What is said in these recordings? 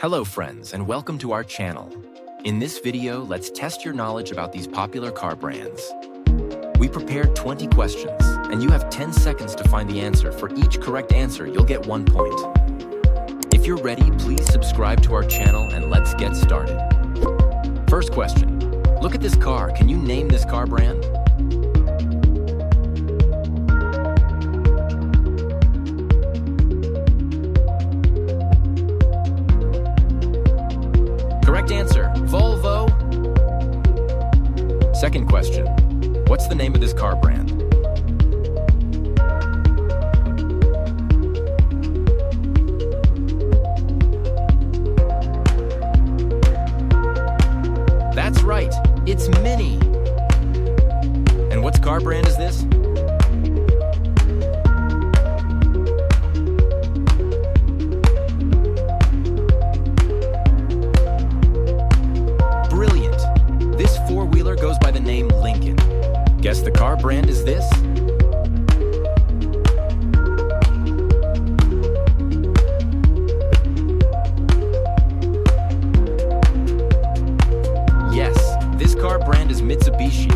Hello friends, and welcome to our channel. In this video, let's test your knowledge about these popular car brands. We prepared 20 questions, and you have 10 seconds to find the answer. For each correct answer, you'll get 1 point. If you're ready, please subscribe to our channel and let's get started. First question. Look at this car. Can you name this car brand? Correct answer, Volvo. Second question. What's the name of this car brand? That's right, it's Mini. And what car brand is this? Brilliant. This four-wheeler goes by the name Lincoln. Guess the car brand is this? Yes, this car brand is Mitsubishi.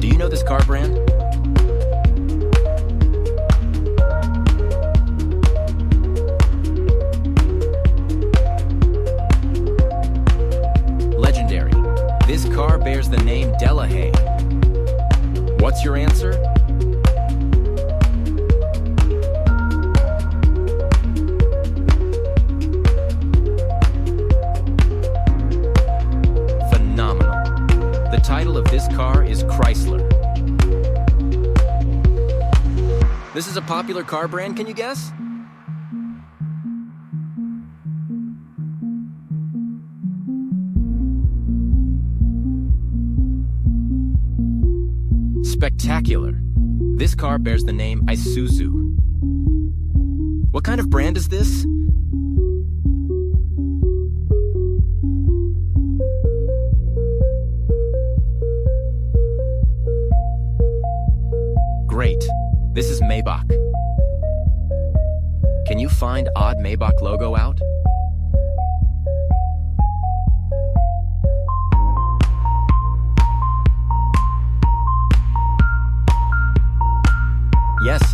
Do you know this car brand? Legendary. This car bears the name Delahaye. What's your answer? Phenomenal. The title of this car is Chrysler. This is a popular car brand, can you guess? Spectacular. This car bears the name Isuzu. What kind of brand is this? Great. This is Maybach. Can you find odd Maybach logo out?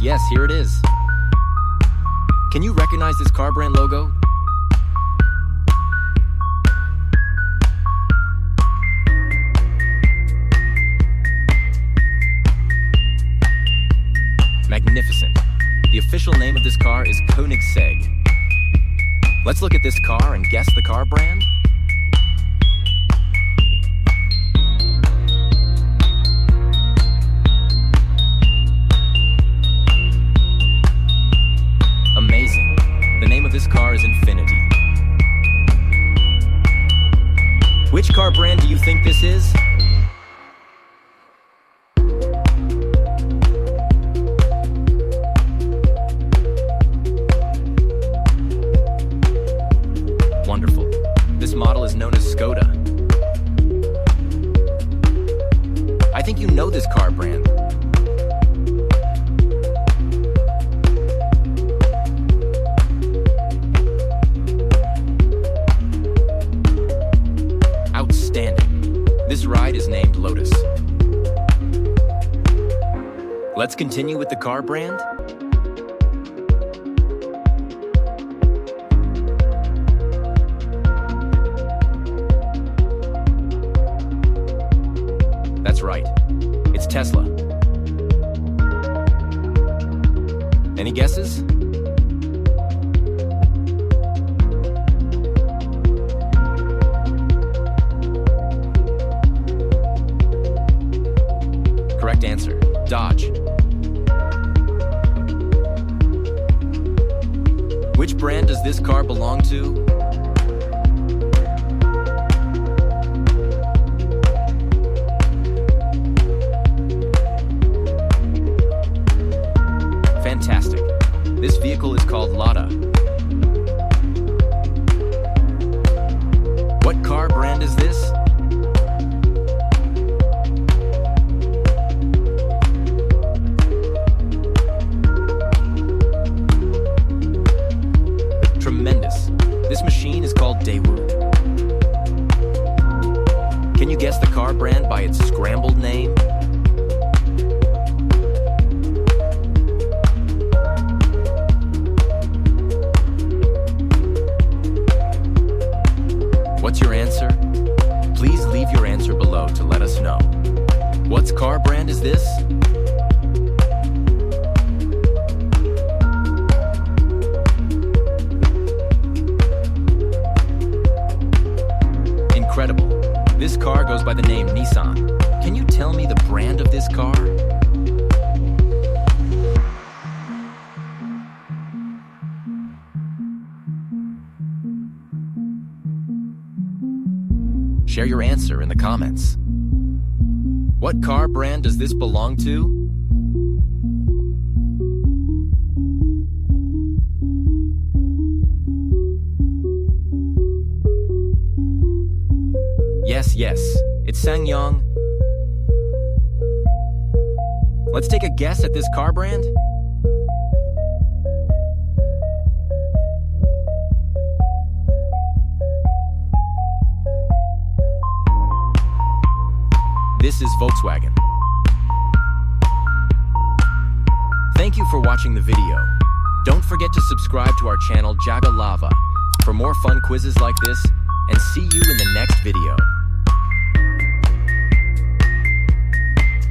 Yes, here it is. Can you recognize this car brand logo? Magnificent. The official name of this car is Koenigsegg. Let's look at this car and guess the car brand. Amazing. The name of this car is Infiniti. Which car brand do you think this is? Wonderful. This model is known as Skoda. I think you know this car brand. Outstanding. This ride is named Lotus. Let's continue with the car brand. That's right. It's Tesla. Any guesses? Correct answer, Dodge. Which brand does this car belong to? Fantastic. This vehicle is called Lada. What car brand is this? Tremendous. This machine machine is called Daewoo? Can you guess the car brand by its scrambled name? What's your answer? Please leave your answer below to let us know. What car brand is this? Incredible. This car goes by the name Nissan. Can you tell me the brand of this car? Share your answer in the comments. What car brand does this belong to? Yes, it's SsangYong. Let's take a guess at this car brand. This is Volkswagen. Thank you for watching the video. Don't forget to subscribe to our channel Jaga Lava for more fun quizzes like this, and see you in the next video.